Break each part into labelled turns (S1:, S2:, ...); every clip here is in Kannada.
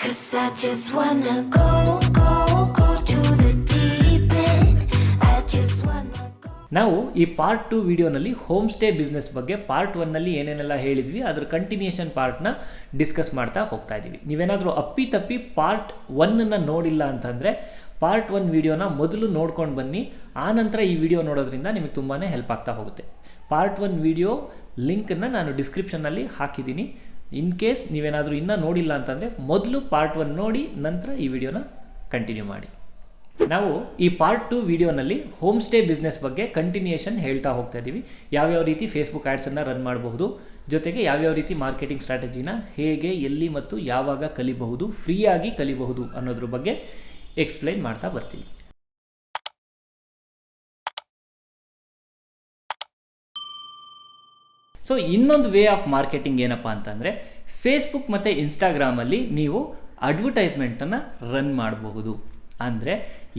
S1: 'Cause I just wanna go to the deep end. I just wanna go.
S2: ನಾವು ಈ ಪಾರ್ಟ್ 2 ವಿಡಿಯೋನಲ್ಲಿ ಹೋಮ್ ಸ್ಟೇ ಬಿಸ್ನೆಸ್ ಬಗ್ಗೆ ಪಾರ್ಟ್ 1ನಲ್ಲಿ ಏನೇನೆಲ್ಲ ಹೇಳಿದ್ವಿ ಅದರ ಕಂಟಿನ್ಯೂಷನ್ ಪಾರ್ಟ್ನ ಡಿಸ್ಕಸ್ ಮಾಡ್ತಾ ಹೋಗ್ತಾ ಇದ್ದೀವಿ. ನೀವೇನಾದರೂ ಅಪ್ಪಿತಪ್ಪಿ ಪಾರ್ಟ್ 1ನ್ನು ನೋಡಿಲ್ಲ ಅಂತಂದರೆ ಪಾರ್ಟ್ 1 ವಿಡಿಯೋನ ಮೊದಲು ನೋಡ್ಕೊಂಡು ಬನ್ನಿ, ಆನಂತರ ಈ ವಿಡಿಯೋ ನೋಡೋದ್ರಿಂದ ನಿಮಗೆ ತುಂಬಾ ಹೆಲ್ಪ್ ಆಗ್ತಾ ಹೋಗುತ್ತೆ. ಪಾರ್ಟ್ 1 ವಿಡಿಯೋ ಲಿಂಕನ್ನು ನಾನು ಡಿಸ್ಕ್ರಿಪ್ಷನ್ನಲ್ಲಿ ಹಾಕಿದ್ದೀನಿ. ಇನ್ ಕೇಸ್ ನೀವೇನಾದರೂ ಇನ್ನೂ ನೋಡಿಲ್ಲ ಅಂತಂದರೆ ಮೊದಲು ಪಾರ್ಟ್ 1 ನೋಡಿ ನಂತರ ಈ ವಿಡಿಯೋನ ಕಂಟಿನ್ಯೂ ಮಾಡಿ. ನಾವು ಈ ಪಾರ್ಟ್ 2 ವಿಡಿಯೋನಲ್ಲಿ ಹೋಮ್ ಸ್ಟೇ ಬಿಸ್ನೆಸ್ ಬಗ್ಗೆ ಕಂಟಿನ್ಯೂಷನ್ ಹೇಳ್ತಾ ಹೋಗ್ತಾ ಇದ್ದೀವಿ. ಯಾವ್ಯಾವ ರೀತಿ ಫೇಸ್ಬುಕ್ ಆ್ಯಡ್ಸನ್ನು ರನ್ ಮಾಡಬಹುದು, ಜೊತೆಗೆ ಯಾವ್ಯಾವ ರೀತಿ ಮಾರ್ಕೆಟಿಂಗ್ ಸ್ಟ್ರಾಟಜಿನ ಹೇಗೆ, ಎಲ್ಲಿ ಮತ್ತು ಯಾವಾಗ ಕಲಿಬಹುದು, ಫ್ರೀಯಾಗಿ ಕಲಿಬಹುದು ಅನ್ನೋದ್ರ ಬಗ್ಗೆ ಎಕ್ಸ್ಪ್ಲೈನ್ ಮಾಡ್ತಾ ಬರ್ತೀವಿ. ಸೊ ಇನ್ನೊಂದು ವೇ ಆಫ್ ಮಾರ್ಕೆಟಿಂಗ್ ಏನಪ್ಪ ಅಂತಂದರೆ ಫೇಸ್ಬುಕ್ ಮತ್ತು ಇನ್ಸ್ಟಾಗ್ರಾಮಲ್ಲಿ ನೀವು ಅಡ್ವರ್ಟೈಸ್ಮೆಂಟನ್ನು ರನ್ ಮಾಡಬಹುದು. ಅಂದರೆ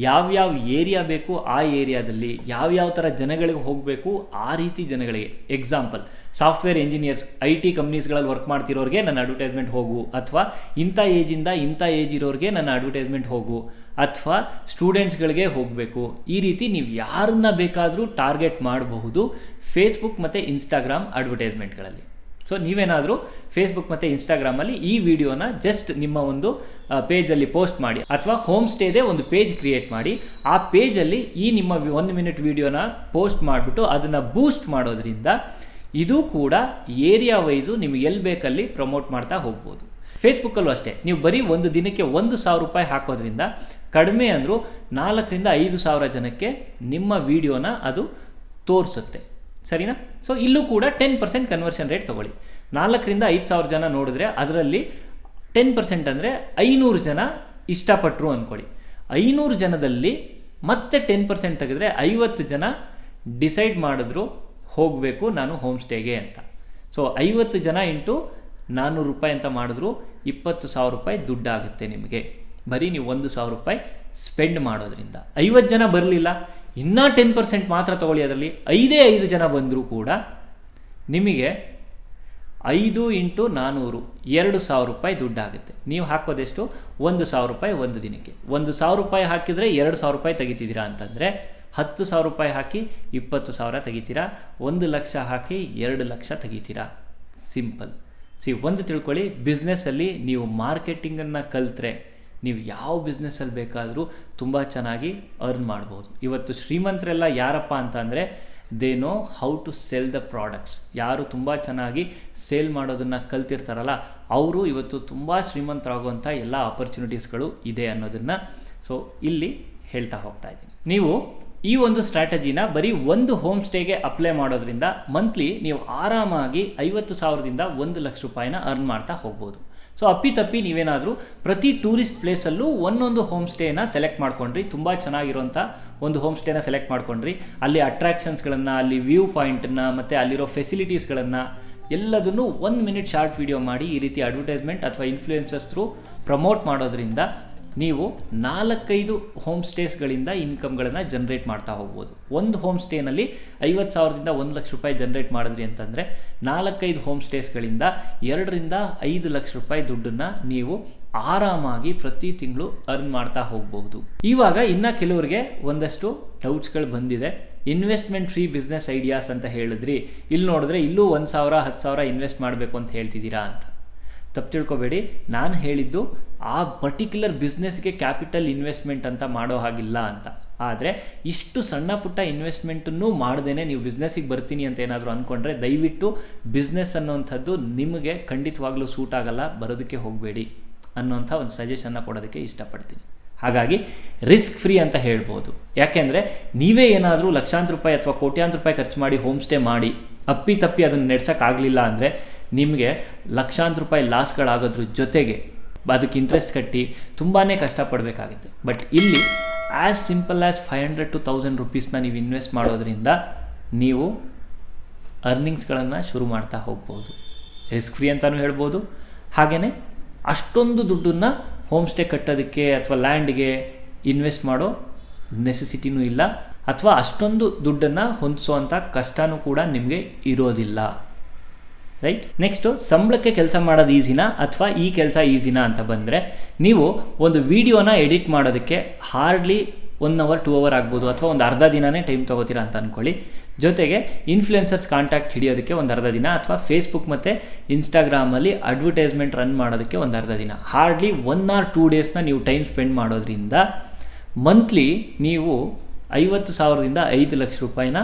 S2: ಯಾವ್ಯಾವ ಏರಿಯಾ ಬೇಕು ಆ ಏರಿಯಾದಲ್ಲಿ ಯಾವ್ಯಾವ ಥರ ಜನಗಳಿಗೆ ಹೋಗಬೇಕು ಆ ರೀತಿ ಜನಗಳಿಗೆ. ಎಕ್ಸಾಂಪಲ್, ಸಾಫ್ಟ್ವೇರ್ ಇಂಜಿನಿಯರ್ಸ್ IT ಕಂಪ್ನೀಸ್ಗಳಲ್ಲಿ ವರ್ಕ್ ಮಾಡ್ತಿರೋರಿಗೆ ನನ್ನ ಅಡ್ವರ್ಟೈಸ್ಮೆಂಟ್ ಹೋಗು, ಅಥವಾ ಇಂಥ ಏಜಿಂದ ಇಂಥ ಏಜ್ ಇರೋರಿಗೆ ನನ್ನ ಅಡ್ವರ್ಟೈಸ್ಮೆಂಟ್ ಹೋಗು, ಅಥವಾ ಸ್ಟೂಡೆಂಟ್ಸ್ಗಳಿಗೆ ಹೋಗಬೇಕು. ಈ ರೀತಿ ನೀವು ಯಾರನ್ನ ಬೇಕಾದರೂ ಟಾರ್ಗೆಟ್ ಮಾಡಬಹುದು ಫೇಸ್ಬುಕ್ ಮತ್ತು ಇನ್ಸ್ಟಾಗ್ರಾಮ್ ಅಡ್ವರ್ಟೈಸ್ಮೆಂಟ್ಗಳಲ್ಲಿ. ಸೊ ನೀವೇನಾದರೂ ಫೇಸ್ಬುಕ್ ಮತ್ತು ಇನ್ಸ್ಟಾಗ್ರಾಮಲ್ಲಿ ಈ ವಿಡಿಯೋನ ಜಸ್ಟ್ ನಿಮ್ಮ ಒಂದು ಪೇಜಲ್ಲಿ ಪೋಸ್ಟ್ ಮಾಡಿ, ಅಥವಾ ಹೋಮ್ ಸ್ಟೇದೇ ಒಂದು ಪೇಜ್ ಕ್ರಿಯೇಟ್ ಮಾಡಿ, ಆ ಪೇಜಲ್ಲಿ ಈ ನಿಮ್ಮ 1 ಮಿನಿಟ್ ವಿಡಿಯೋನ ಪೋಸ್ಟ್ ಮಾಡಿಬಿಟ್ಟು ಅದನ್ನು ಬೂಸ್ಟ್ ಮಾಡೋದ್ರಿಂದ ಇದು ಕೂಡ ಏರಿಯಾ ವೈಸು ನಿಮಗೆ ಎಲ್ಲಿ ಬೇಕಲ್ಲಿ ಪ್ರಮೋಟ್ ಮಾಡ್ತಾ ಹೋಗ್ಬೋದು. ಫೇಸ್ಬುಕ್ಕಲ್ಲೂ ಅಷ್ಟೇ, ನೀವು ಬರೀ ಒಂದು ದಿನಕ್ಕೆ 1,000 ರೂಪಾಯಿ ಹಾಕೋದ್ರಿಂದ ಕಡಿಮೆ ಅಂದರೂ 4,000 to 5,000 ಜನಕ್ಕೆ ನಿಮ್ಮ ವಿಡಿಯೋನ ಅದು ತೋರಿಸುತ್ತೆ. ಸರಿನಾ? ಸೊ ಇಲ್ಲೂ ಕೂಡ 10% ಕನ್ವರ್ಷನ್ ರೇಟ್ ತೊಗೊಳ್ಳಿ. 4,000 to 5,000 ಜನ ನೋಡಿದ್ರೆ ಅದರಲ್ಲಿ 10% ಅಂದರೆ 500 ಜನ ಇಷ್ಟಪಟ್ಟರು ಅಂದ್ಕೊಳ್ಳಿ. 500 ಜನದಲ್ಲಿ ಮತ್ತೆ 10% ತೆಗೆದ್ರೆ 50 ಜನ ಡಿಸೈಡ್ ಮಾಡಿದ್ರು ಹೋಗಬೇಕು ನಾನು ಹೋಮ್ ಸ್ಟೇಗೆ ಅಂತ. ಸೊ 50 ಜನ ಇಂಟು 400 ರೂಪಾಯಿ ಅಂತ ಮಾಡಿದ್ರು 20,000 ರೂಪಾಯಿ ದುಡ್ಡಾಗುತ್ತೆ ನಿಮಗೆ, ಬರೀ ನೀವು 1,000 ರೂಪಾಯಿ ಸ್ಪೆಂಡ್ ಮಾಡೋದ್ರಿಂದ. 50 ಜನ ಬರಲಿಲ್ಲ, ಇನ್ನೂ 10% ಮಾತ್ರ ತೊಗೊಳ್ಳಿ, ಅದರಲ್ಲಿ 5 ಜನ ಬಂದರೂ ಕೂಡ ನಿಮಗೆ 5 into 400 2,000 ರೂಪಾಯಿ ದುಡ್ಡಾಗುತ್ತೆ. ನೀವು ಹಾಕೋದೆಷ್ಟು? 1,000 ರೂಪಾಯಿ ಒಂದು ದಿನಕ್ಕೆ. 1,000 ರೂಪಾಯಿ ಹಾಕಿದರೆ 2,000 ರೂಪಾಯಿ ತೆಗಿತಿದ್ದೀರಾ ಅಂತಂದರೆ 10,000 ರೂಪಾಯಿ ಹಾಕಿ 20,000 ತೆಗಿತೀರಾ, 1 ಲಕ್ಷ ಹಾಕಿ 2 ಲಕ್ಷ ತೆಗಿತೀರಾ. ಸಿಂಪಲ್. ಒಂದು ತಿಳ್ಕೊಳ್ಳಿ, ಬಿಸ್ನೆಸ್ಸಲ್ಲಿ ನೀವು ಮಾರ್ಕೆಟಿಂಗನ್ನು ಕಲಿತ್ರೆ ನೀವು ಯಾವ ಬಿಸ್ನೆಸ್ಸಲ್ಲಿ ಬೇಕಾದರೂ ತುಂಬ ಚೆನ್ನಾಗಿ ಅರ್ನ್ ಮಾಡ್ಬೋದು. ಇವತ್ತು ಶ್ರೀಮಂತರೆಲ್ಲ ಯಾರಪ್ಪ ಅಂತ ಅಂದರೆ they know how to sell the products. ಯಾರು ತುಂಬ ಚೆನ್ನಾಗಿ ಸೇಲ್ ಮಾಡೋದನ್ನು ಕಲ್ತಿರ್ತಾರಲ್ಲ ಅವರು ಇವತ್ತು ತುಂಬ ಶ್ರೀಮಂತರಾಗುವಂಥ ಎಲ್ಲ ಆಪರ್ಚುನಿಟೀಸ್ಗಳು ಇದೆ ಅನ್ನೋದನ್ನು ಸೊ ಇಲ್ಲಿ ಹೇಳ್ತಾ ಹೋಗ್ತಾ ಇದ್ದೀನಿ. ನೀವು ಈ ಒಂದು ಸ್ಟ್ರಾಟಜಿನ ಬರೀ ಒಂದು ಹೋಮ್ ಸ್ಟೇಗೆ ಅಪ್ಲೈ ಮಾಡೋದ್ರಿಂದ ಮಂತ್ಲಿ ನೀವು ಆರಾಮಾಗಿ 50,000ದಿಂದ 1,00,000 ರೂಪಾಯಿನ ಅರ್ನ್ ಮಾಡ್ತಾ ಹೋಗ್ಬೋದು. ಸೊ ಅಪ್ಪಿತಪ್ಪಿ ನೀವೇನಾದರೂ ಪ್ರತಿ ಟೂರಿಸ್ಟ್ ಪ್ಲೇಸಲ್ಲೂ ಒಂದೊಂದು ಹೋಮ್ ಸ್ಟೇನ ಸೆಲೆಕ್ಟ್ ಮಾಡ್ಕೊಂಡ್ರಿ, ತುಂಬ ಚೆನ್ನಾಗಿರೋಂಥ ಒಂದು ಹೋಮ್ ಸ್ಟೇನ ಸೆಲೆಕ್ಟ್ ಮಾಡ್ಕೊಂಡ್ರಿ, ಅಲ್ಲಿ ಅಟ್ರಾಕ್ಷನ್ಸ್ಗಳನ್ನು, ಅಲ್ಲಿ ವ್ಯೂ ಪಾಯಿಂಟನ್ನು ಮತ್ತು ಅಲ್ಲಿರೋ ಫೆಸಿಲಿಟೀಸ್ಗಳನ್ನು ಎಲ್ಲದನ್ನು 1 ಮಿನಿಟ್ ಶಾರ್ಟ್ ವಿಡಿಯೋ ಮಾಡಿ ಈ ರೀತಿ ಅಡ್ವರ್ಟೈಸ್ಮೆಂಟ್ ಅಥವಾ ಇನ್ಫ್ಲೂಯೆನ್ಸರ್ಸ್ ಥ್ರೂ ಪ್ರಮೋಟ್ ಮಾಡೋದ್ರಿಂದ ನೀವು 4-5 ಹೋಮ್ ಸ್ಟೇಸ್ಗಳಿಂದ ಇನ್ಕಮ್ಗಳನ್ನು ಜನ್ರೇಟ್ ಮಾಡ್ತಾ ಹೋಗ್ಬೋದು. ಒಂದು ಹೋಮ್ ಸ್ಟೇನಲ್ಲಿ 50,000ದಿಂದ 1,00,000 ರೂಪಾಯಿ ಜನ್ರೇಟ್ ಮಾಡಿದ್ರಿ ಅಂತಂದರೆ 4-5 ಹೋಮ್ ಸ್ಟೇಸ್ಗಳಿಂದ 2 to 5 ಲಕ್ಷ ರೂಪಾಯಿ ದುಡ್ಡನ್ನು ನೀವು ಆರಾಮಾಗಿ ಪ್ರತಿ ತಿಂಗಳು ಅರ್ನ್ ಮಾಡ್ತಾ ಹೋಗ್ಬಹುದು. ಇವಾಗ ಇನ್ನು ಕೆಲವರಿಗೆ ಒಂದಷ್ಟು ಡೌಟ್ಸ್ಗಳು ಬಂದಿದೆ. ಇನ್ವೆಸ್ಟ್ಮೆಂಟ್ ಫ್ರೀ ಬಿಸ್ನೆಸ್ ಐಡಿಯಾಸ್ ಅಂತ ಹೇಳಿದ್ರಿ, ಇಲ್ಲಿ ನೋಡಿದ್ರೆ ಇಲ್ಲೂ 1,000 10,000 ಇನ್ವೆಸ್ಟ್ ಮಾಡಬೇಕು ಅಂತ ಹೇಳ್ತಿದ್ದೀರಾ ಅಂತ. ತಪ್ಪು ತಿಳ್ಕೊಬೇಡಿ, ನಾನು ಹೇಳಿದ್ದು ಆ ಪರ್ಟಿಕ್ಯುಲರ್ ಬಿಸ್ನೆಸ್ಗೆ ಕ್ಯಾಪಿಟಲ್ ಇನ್ವೆಸ್ಟ್ಮೆಂಟ್ ಅಂತ ಮಾಡೋ ಹಾಗಿಲ್ಲ ಅಂತ. ಆದರೆ ಇಷ್ಟು ಸಣ್ಣ ಪುಟ್ಟ ಇನ್ವೆಸ್ಟ್ಮೆಂಟನ್ನು ಮಾಡ್ದೇ ನೀವು ಬಿಸ್ನೆಸ್ಸಿಗೆ ಬರ್ತೀನಿ ಅಂತ ಏನಾದರೂ ಅಂದ್ಕೊಂಡ್ರೆ ದಯವಿಟ್ಟು ಬಿಸ್ನೆಸ್ ಅನ್ನೋವಂಥದ್ದು ನಿಮಗೆ ಖಂಡಿತವಾಗ್ಲೂ ಸೂಟ್ ಆಗಲ್ಲ, ಬರೋದಕ್ಕೆ ಹೋಗಬೇಡಿ ಅನ್ನೋಂಥ ಒಂದು ಸಜೆಷನ್ನ ಕೊಡೋದಕ್ಕೆ ಇಷ್ಟಪಡ್ತೀನಿ. ಹಾಗಾಗಿ ರಿಸ್ಕ್ ಫ್ರೀ ಅಂತ ಹೇಳ್ಬೋದು. ಯಾಕೆಂದರೆ ನೀವೇ ಏನಾದರೂ ಲಕ್ಷಾಂತರ ರೂಪಾಯಿ ಅಥವಾ ಕೋಟ್ಯಾಂತರ ರೂಪಾಯಿ ಖರ್ಚು ಮಾಡಿ ಹೋಮ್ ಸ್ಟೇ ಮಾಡಿ ಅಪ್ಪಿತಪ್ಪಿ ಅದನ್ನು ನಡೆಸೋಕ್ಕಾಗಲಿಲ್ಲ ಅಂದರೆ ನಿಮಗೆ ಲಕ್ಷಾಂತರ ರೂಪಾಯಿ ಲಾಸ್ಗಳಾಗೋದ್ರ ಜೊತೆಗೆ ಅದಕ್ಕೆ ಇಂಟ್ರೆಸ್ಟ್ ಕಟ್ಟಿ ತುಂಬಾ ಕಷ್ಟಪಡಬೇಕಾಗುತ್ತೆ. ಬಟ್ ಇಲ್ಲಿ ಆ್ಯಸ್ ಸಿಂಪಲ್ ಆ್ಯಸ್ 500 to 1,000 ರೂಪೀಸ್ನ ನೀವು ಇನ್ವೆಸ್ಟ್ ಮಾಡೋದ್ರಿಂದ ನೀವು ಅರ್ನಿಂಗ್ಸ್ಗಳನ್ನು ಶುರು ಮಾಡ್ತಾ ಹೋಗ್ಬೋದು. ರಿಸ್ಕ್ ಫ್ರೀ ಅಂತಲೂ ಹೇಳ್ಬೋದು. ಹಾಗೆಯೇ ಅಷ್ಟೊಂದು ದುಡ್ಡನ್ನು ಹೋಮ್ ಸ್ಟೇ ಕಟ್ಟೋದಕ್ಕೆ ಅಥವಾ ಲ್ಯಾಂಡ್ಗೆ ಇನ್ವೆಸ್ಟ್ ಮಾಡೋ ನೆಸೆಸಿಟಿನೂ ಇಲ್ಲ, ಅಥವಾ ಅಷ್ಟೊಂದು ದುಡ್ಡನ್ನು ಹೊಂದಿಸೋವಂಥ ಕಷ್ಟನೂ ಕೂಡ ನಿಮಗೆ ಇರೋದಿಲ್ಲ. ರೈಟ್. ನೆಕ್ಸ್ಟು ಸಂಬಳಕ್ಕೆ ಕೆಲಸ ಮಾಡೋದು ಈಸಿನಾ ಅಥವಾ ಈ ಕೆಲಸ ಈಸಿನಾ ಅಂತ ಬಂದರೆ, ನೀವು ಒಂದು ವಿಡಿಯೋನ ಎಡಿಟ್ ಮಾಡೋದಕ್ಕೆ ಹಾರ್ಡ್ಲಿ 1 hour 2 hour ಆಗ್ಬೋದು, ಅಥವಾ ಒಂದು ಅರ್ಧ ದಿನನೇ ಟೈಮ್ ತೊಗೋತೀರಾ ಅಂತ ಅಂದ್ಕೊಳ್ಳಿ. ಜೊತೆಗೆ ಇನ್ಫ್ಲುಯೆನ್ಸರ್ಸ್ ಕಾಂಟ್ಯಾಕ್ಟ್ ಹಿಡಿಯೋದಕ್ಕೆ ಒಂದು ಅರ್ಧ ದಿನ, ಅಥವಾ ಫೇಸ್ಬುಕ್ ಮತ್ತು ಇನ್ಸ್ಟಾಗ್ರಾಮಲ್ಲಿ ಅಡ್ವರ್ಟೈಸ್ಮೆಂಟ್ ರನ್ ಮಾಡೋದಕ್ಕೆ ಒಂದು ಅರ್ಧ ದಿನ, ಹಾರ್ಡ್ಲಿ 1 or 2 days ನೀವು ಟೈಮ್ ಸ್ಪೆಂಡ್ ಮಾಡೋದ್ರಿಂದ ಮಂತ್ಲಿ ನೀವು 50,000ದಿಂದ 5 ಲಕ್ಷ ರೂಪಾಯಿನ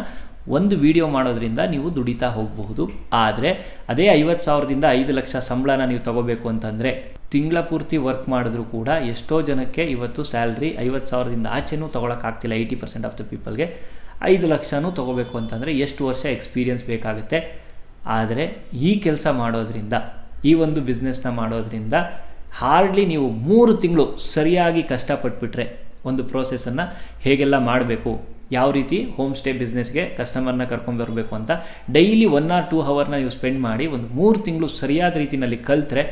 S2: ಒಂದು ವಿಡಿಯೋ ಮಾಡೋದ್ರಿಂದ ನೀವು ದುಡಿತಾ ಹೋಗಬಹುದು. ಆದರೆ ಅದೇ 50,000ದಿಂದ 5 ಲಕ್ಷ ಸಂಬಳನ ನೀವು ತೊಗೋಬೇಕು ಅಂತಂದರೆ, ತಿಂಗಳ ಪೂರ್ತಿ ವರ್ಕ್ ಮಾಡಿದ್ರೂ ಕೂಡ ಎಷ್ಟೋ ಜನಕ್ಕೆ ಇವತ್ತು ಸ್ಯಾಲ್ರಿ 50,000ದಿಂದ ಆಚೆನೂ ತೊಗೊಳಕ್ಕಾಗ್ತಿಲ್ಲ. 80% ಆಫ್ ದ ಪೀಪಲ್ಗೆ 5 ಲಕ್ಷನೂ ತೊಗೋಬೇಕು ಅಂತಂದರೆ ಎಷ್ಟು ವರ್ಷ ಎಕ್ಸ್ಪೀರಿಯನ್ಸ್ ಬೇಕಾಗುತ್ತೆ. ಆದರೆ ಈ ಕೆಲಸ ಮಾಡೋದ್ರಿಂದ, ಈ ಒಂದು ಬಿಸ್ನೆಸ್ನ ಮಾಡೋದ್ರಿಂದ ಹಾರ್ಡ್ಲಿ ನೀವು 3 ತಿಂಗಳು ಸರಿಯಾಗಿ ಕಷ್ಟಪಟ್ಬಿಟ್ರೆ, ಒಂದು ಪ್ರೋಸೆಸನ್ನು ಹೇಗೆಲ್ಲ ಮಾಡಬೇಕು, ಯಾವ ರೀತಿ ಹೋಮ್ ಸ್ಟೇ ಬಿಸ್ನೆಸ್ಗೆ ಕಸ್ಟಮರ್ನ ಕರ್ಕೊಂಡ್ಬರಬೇಕು ಅಂತ ಡೈಲಿ 1 or 2 hour ನೀವು ಸ್ಪೆಂಡ್ ಮಾಡಿ ಒಂದು 3 ತಿಂಗಳು ಸರಿಯಾದ ರೀತಿಯಲ್ಲಿ ಕಲಿತ್ರೆ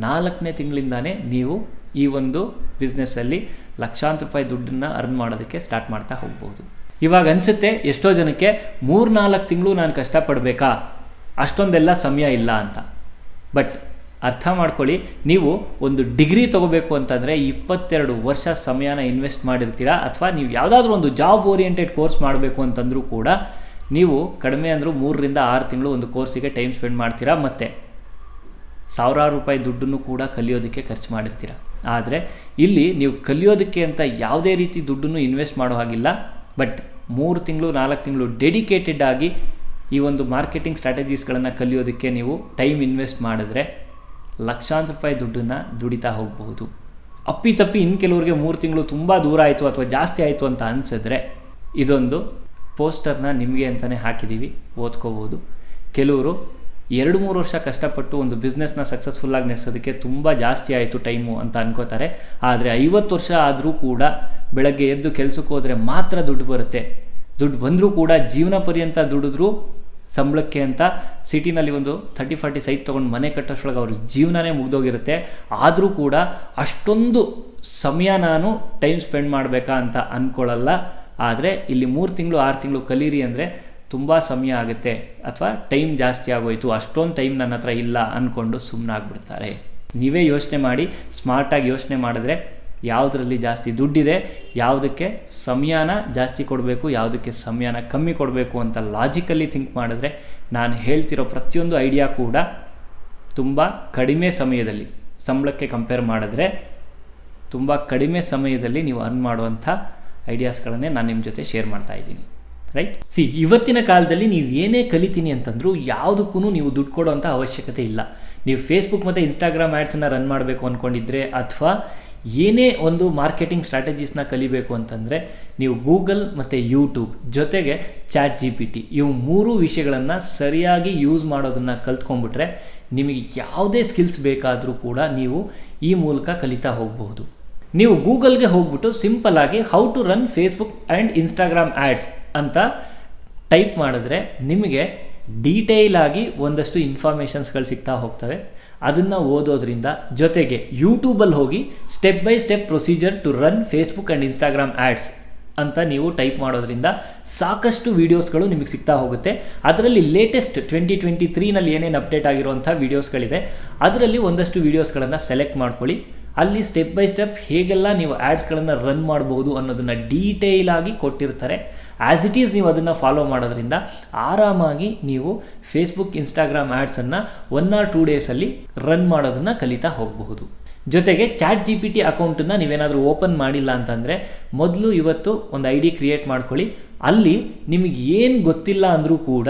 S2: 4ನೇ ತಿಂಗಳಿಂದಾನೇ ನೀವು ಈ ಒಂದು ಬಿಸ್ನೆಸ್ಸಲ್ಲಿ ಲಕ್ಷಾಂತರ ರೂಪಾಯಿ ದುಡ್ಡನ್ನು ಅರ್ನ್ ಮಾಡೋದಕ್ಕೆ ಸ್ಟಾರ್ಟ್ ಮಾಡ್ತಾ ಹೋಗ್ಬೋದು. ಇವಾಗ ಅನಿಸುತ್ತೆ ಎಷ್ಟೋ ಜನಕ್ಕೆ 3-4 ತಿಂಗಳು ನಾನು ಕಷ್ಟಪಡಬೇಕಾ, ಅಷ್ಟೊಂದೆಲ್ಲ ಸಮಯ ಇಲ್ಲ ಅಂತ. ಬಟ್ ಅರ್ಥ ಮಾಡ್ಕೊಳ್ಳಿ, ನೀವು ಒಂದು ಡಿಗ್ರಿ ತೊಗೋಬೇಕು ಅಂತಂದರೆ 22 ವರ್ಷ ಸಮಯನ ಇನ್ವೆಸ್ಟ್ ಮಾಡಿರ್ತೀರಾ, ಅಥವಾ ನೀವು ಯಾವುದಾದ್ರೂ ಒಂದು ಜಾಬ್ ಓರಿಯೆಂಟೆಡ್ ಕೋರ್ಸ್ ಮಾಡಬೇಕು ಅಂತಂದರೂ ಕೂಡ ನೀವು ಕಡಿಮೆ ಅಂದರೂ 3ರಿಂದ 6 ತಿಂಗಳು ಒಂದು ಕೋರ್ಸಿಗೆ ಟೈಮ್ ಸ್ಪೆಂಡ್ ಮಾಡ್ತೀರಾ, ಮತ್ತು ಸಾವಿರಾರು ರೂಪಾಯಿ ದುಡ್ಡನ್ನು ಕೂಡ ಕಲಿಯೋದಕ್ಕೆ ಖರ್ಚು ಮಾಡಿರ್ತೀರ. ಆದರೆ ಇಲ್ಲಿ ನೀವು ಕಲಿಯೋದಕ್ಕೆ ಅಂತ ಯಾವುದೇ ರೀತಿ ದುಡ್ಡನ್ನು ಇನ್ವೆಸ್ಟ್ ಮಾಡೋ ಹಾಗಿಲ್ಲ. ಬಟ್ 3 ತಿಂಗಳು 4 ತಿಂಗಳು ಡೆಡಿಕೇಟೆಡ್ ಆಗಿ ಈ ಒಂದು ಮಾರ್ಕೆಟಿಂಗ್ ಸ್ಟ್ರಾಟಜೀಸ್ಗಳನ್ನು ಕಲಿಯೋದಕ್ಕೆ ನೀವು ಟೈಮ್ ಇನ್ವೆಸ್ಟ್ ಮಾಡಿದ್ರೆ ಲಕ್ಷಾಂತರ ರೂಪಾಯಿ ದುಡ್ಡನ್ನು ದುಡಿತಾ ಹೋಗಬಹುದು. ಅಪ್ಪಿತಪ್ಪಿ ಇನ್ನು ಕೆಲವರಿಗೆ 3 ತಿಂಗಳು ತುಂಬ ದೂರ ಆಯಿತು ಅಥವಾ ಜಾಸ್ತಿ ಆಯಿತು ಅಂತ ಅನಿಸಿದ್ರೆ, ಇದೊಂದು ಪೋಸ್ಟರ್ನ ನಿಮಗೆ ಅಂತಲೇ ಹಾಕಿದ್ದೀವಿ, ಓದ್ಕೋಬೋದು. ಕೆಲವರು 2-3 ವರ್ಷ ಕಷ್ಟಪಟ್ಟು ಒಂದು ಬಿಸ್ನೆಸ್ನ ಸಕ್ಸಸ್ಫುಲ್ಲಾಗಿ ನಡೆಸೋದಕ್ಕೆ ತುಂಬ ಜಾಸ್ತಿ ಆಯಿತು ಟೈಮು ಅಂತ ಅನ್ಕೋತಾರೆ. ಆದರೆ 50 ವರ್ಷ ಆದರೂ ಕೂಡ ಬೆಳಗ್ಗೆ ಎದ್ದು ಕೆಲಸಕ್ಕೆ ಹೋದರೆ ಮಾತ್ರ ದುಡ್ಡು ಬರುತ್ತೆ. ದುಡ್ಡು ಬಂದರೂ ಕೂಡ ಜೀವನ ಪರ್ಯಂತ ದುಡಿದ್ರೂ ಸಂಬಳಕ್ಕೆ ಅಂತ ಸಿಟಿನಲ್ಲಿ ಒಂದು 30-40 ಸೈಟ್ ತೊಗೊಂಡು ಮನೆ ಕಟ್ಟೋಷ್ಟೊಳಗೆ ಅವ್ರ ಜೀವನನೇ ಮುಗ್ದೋಗಿರುತ್ತೆ. ಆದರೂ ಕೂಡ ಅಷ್ಟೊಂದು ಸಮಯ ನಾನು ಟೈಮ್ ಸ್ಪೆಂಡ್ ಮಾಡಬೇಕಾ ಅಂತ ಅಂದ್ಕೊಳ್ಳಲ್ಲ. ಆದರೆ ಇಲ್ಲಿ 3 ತಿಂಗಳು 6 ತಿಂಗಳು ಕಲೀರಿ ಅಂದರೆ ತುಂಬ ಸಮಯ ಆಗುತ್ತೆ, ಅಥವಾ ಟೈಮ್ ಜಾಸ್ತಿ ಆಗೋಯ್ತು, ಅಷ್ಟೊಂದು ಟೈಮ್ ನನ್ನ ಹತ್ರ ಇಲ್ಲ ಅಂದ್ಕೊಂಡು ಸುಮ್ಮನಾಗ್ಬಿಡ್ತಾರೆ. ನೀವೇ ಯೋಚನೆ ಮಾಡಿ, ಸ್ಮಾರ್ಟಾಗಿ ಯೋಚನೆ ಮಾಡಿದ್ರೆ ಯಾವುದರಲ್ಲಿ ಜಾಸ್ತಿ ದುಡ್ಡಿದೆ, ಯಾವುದಕ್ಕೆ ಸಮಯನ ಜಾಸ್ತಿ ಕೊಡಬೇಕು, ಯಾವುದಕ್ಕೆ ಸಮಯನ ಕಮ್ಮಿ ಕೊಡಬೇಕು ಅಂತ ಲಾಜಿಕಲಿ ಥಿಂಕ್ ಮಾಡಿದ್ರೆ ನಾನು ಹೇಳ್ತಿರೋ ಪ್ರತಿಯೊಂದು ಐಡಿಯಾ ಕೂಡ ತುಂಬ ಕಡಿಮೆ ಸಮಯದಲ್ಲಿ, ಸಂಬಳಕ್ಕೆ ಕಂಪೇರ್ ಮಾಡಿದ್ರೆ ತುಂಬ ಕಡಿಮೆ ಸಮಯದಲ್ಲಿ ನೀವು ಅರ್ನ್ ಮಾಡುವಂಥ ಐಡಿಯಾಸ್ಗಳನ್ನೇ ನಾನು ನಿಮ್ಮ ಜೊತೆ ಶೇರ್ ಮಾಡ್ತಾ ಇದ್ದೀನಿ. ರೈಟ್. ಇವತ್ತಿನ ಕಾಲದಲ್ಲಿ ನೀವು ಏನೇ ಕಲಿತೀನಿ ಅಂತಂದ್ರೂ ಯಾವುದಕ್ಕೂ ನೀವು ದುಡ್ಡು ಕೊಡೋವಂಥ ಅವಶ್ಯಕತೆ ಇಲ್ಲ. ನೀವು ಫೇಸ್ಬುಕ್ ಮತ್ತು ಇನ್ಸ್ಟಾಗ್ರಾಮ್ ಆ್ಯಡ್ಸನ್ನು ರನ್ ಮಾಡಬೇಕು ಅಂದ್ಕೊಂಡಿದ್ರೆ, ಅಥವಾ ಏನೇ ಒಂದು ಮಾರ್ಕೆಟಿಂಗ್ ಸ್ಟ್ರಾಟಜೀಸ್ನ ಕಲಿಬೇಕು ಅಂತಂದರೆ ನೀವು ಗೂಗಲ್ ಮತ್ತು ಯೂಟ್ಯೂಬ್ ಜೊತೆಗೆ ChatGPT ಇವು 3 ವಿಷಯಗಳನ್ನು ಸರಿಯಾಗಿ ಯೂಸ್ ಮಾಡೋದನ್ನು ಕಲ್ತ್ಕೊಂಡ್ಬಿಟ್ರೆ ನಿಮಗೆ ಯಾವುದೇ ಸ್ಕಿಲ್ಸ್ ಬೇಕಾದರೂ ಕೂಡ ನೀವು ಈ ಮೂಲಕ ಕಲಿತಾ ಹೋಗಬಹುದು. ನೀವು ಗೂಗಲ್ಗೆ ಹೋಗ್ಬಿಟ್ಟು ಸಿಂಪಲ್ಲಾಗಿ how to run Facebook and Instagram ads ಅಂತ ಟೈಪ್ ಮಾಡಿದ್ರೆ ನಿಮಗೆ ಡೀಟೇಲ್ ಆಗಿ ಒಂದಷ್ಟು ಇನ್ಫಾರ್ಮೇಷನ್ಸ್ಗಳು ಸಿಗ್ತಾ ಹೋಗ್ತವೆ. ಅದನ್ನು ಓದೋದ್ರಿಂದ, ಜೊತೆಗೆ ಯೂಟ್ಯೂಬಲ್ಲಿ ಹೋಗಿ step by step procedure to run Facebook and Instagram ads ಅಂತ ನೀವು ಟೈಪ್ ಮಾಡೋದ್ರಿಂದ ಸಾಕಷ್ಟು ವೀಡಿಯೋಸ್ಗಳು ನಿಮಗೆ ಸಿಗ್ತಾ ಹೋಗುತ್ತೆ. ಅದರಲ್ಲಿ ಲೇಟೆಸ್ಟ್ 2023ನಲ್ಲಿ ಏನೇನು ಅಪ್ಡೇಟ್ ಆಗಿರುವಂಥ ವೀಡಿಯೋಸ್ಗಳಿದೆ, ಅದರಲ್ಲಿ ಒಂದಷ್ಟು ವೀಡಿಯೋಸ್ಗಳನ್ನು ಸೆಲೆಕ್ಟ್ ಮಾಡ್ಕೊಳ್ಳಿ. ಅಲ್ಲಿ ಸ್ಟೆಪ್ ಬೈ ಸ್ಟೆಪ್ ಹೇಗೆಲ್ಲ ನೀವು ಆ್ಯಡ್ಸ್ಗಳನ್ನು ರನ್ ಮಾಡ್ಬೋದು ಅನ್ನೋದನ್ನು ಡೀಟೇಲ್ ಆಗಿ ಕೊಟ್ಟಿರ್ತಾರೆ. ಆ್ಯಸ್ ಇಟ್ ಈಸ್ ನೀವು ಅದನ್ನು ಫಾಲೋ ಮಾಡೋದ್ರಿಂದ ಆರಾಮಾಗಿ ನೀವು ಫೇಸ್ಬುಕ್ ಇನ್ಸ್ಟಾಗ್ರಾಮ್ ಆ್ಯಡ್ಸನ್ನು 1 or 2 ಡೇಸಲ್ಲಿ ರನ್ ಮಾಡೋದನ್ನು ಕಲಿತಾ ಹೋಗಬಹುದು. ಜೊತೆಗೆ ChatGPT ಅಕೌಂಟನ್ನು ನೀವೇನಾದರೂ ಓಪನ್ ಮಾಡಿಲ್ಲ ಅಂತಂದರೆ ಮೊದಲು ಇವತ್ತು ಒಂದು ID ಕ್ರಿಯೇಟ್ ಮಾಡ್ಕೊಳ್ಳಿ. ಅಲ್ಲಿ ನಿಮಗೆ ಏನು ಗೊತ್ತಿಲ್ಲ ಅಂದರೂ ಕೂಡ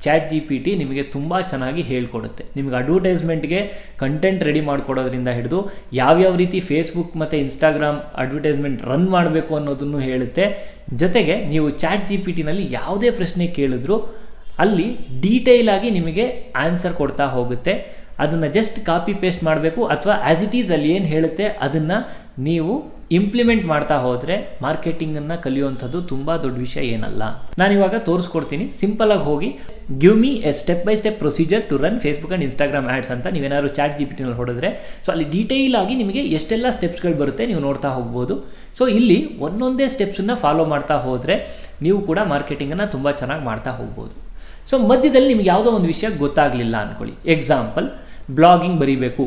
S2: ChatGPT ನಿಮಗೆ ತುಂಬ ಚೆನ್ನಾಗಿ ಹೇಳ್ಕೊಡುತ್ತೆ. ನಿಮಗೆ ಅಡ್ವರ್ಟೈಸ್ಮೆಂಟ್ಗೆ ಕಂಟೆಂಟ್ ರೆಡಿ ಮಾಡಿಕೊಡೋದ್ರಿಂದ ಹಿಡಿದು ಯಾವ್ಯಾವ ರೀತಿ ಫೇಸ್ಬುಕ್ ಮತ್ತು ಇನ್ಸ್ಟಾಗ್ರಾಮ್ ಅಡ್ವರ್ಟೈಸ್ಮೆಂಟ್ ರನ್ ಮಾಡಬೇಕು ಅನ್ನೋದನ್ನು ಹೇಳುತ್ತೆ. ಜೊತೆಗೆ ನೀವು ChatGPTನಲ್ಲಿ ಯಾವುದೇ ಪ್ರಶ್ನೆ ಕೇಳಿದ್ರೂ ಅಲ್ಲಿ ಡೀಟೇಲ್ ಆಗಿ ನಿಮಗೆ ಆನ್ಸರ್ ಕೊಡ್ತಾ ಹೋಗುತ್ತೆ. ಅದನ್ನು ಜಸ್ಟ್ ಕಾಪಿ ಪೇಸ್ಟ್ ಮಾಡಬೇಕು, ಅಥವಾ ಆ್ಯಸ್ ಇಟ್ ಈಸ್ ಅಲ್ಲಿ ಏನು ಹೇಳುತ್ತೆ ಅದನ್ನು ನೀವು ಇಂಪ್ಲಿಮೆಂಟ್ ಮಾಡ್ತಾ ಹೋದರೆ ಮಾರ್ಕೆಟಿಂಗನ್ನು ಕಲಿಯುವಂಥದ್ದು ತುಂಬ ದೊಡ್ಡ ವಿಷಯ ಏನಲ್ಲ. ನಾನಿವಾಗ ತೋರಿಸ್ಕೊಡ್ತೀನಿ. ಸಿಂಪಲಾಗಿ ಹೋಗಿ give me a step by step procedure to run Facebook and Instagram ads ಅಂತ ನೀವೇನಾದ್ರು ChatGPTನಲ್ಲಿ ಹೊಡೆದ್ರೆ ಸೊ ಅಲ್ಲಿ ಡೀಟೇಲ್ ಆಗಿ ನಿಮಗೆ ಎಷ್ಟೆಲ್ಲ ಸ್ಟೆಪ್ಸ್ಗಳು ಬರುತ್ತೆ ನೀವು ನೋಡ್ತಾ ಹೋಗ್ಬೋದು. ಸೊ ಇಲ್ಲಿ ಒಂದೊಂದೇ ಸ್ಟೆಪ್ಸನ್ನು ಫಾಲೋ ಮಾಡ್ತಾ ಹೋದರೆ ನೀವು ಕೂಡ ಮಾರ್ಕೆಟಿಂಗನ್ನು ತುಂಬ ಚೆನ್ನಾಗಿ ಮಾಡ್ತಾ ಹೋಗ್ಬೋದು. ಸೊ ಮಧ್ಯದಲ್ಲಿ ನಿಮ್ಗೆ ಯಾವುದೋ ಒಂದು ವಿಷಯ ಗೊತ್ತಾಗಲಿಲ್ಲ ಅಂದ್ಕೊಳ್ಳಿ, ಎಕ್ಸಾಂಪಲ್ ಬ್ಲಾಗಿಂಗ್ ಬರೀಬೇಕು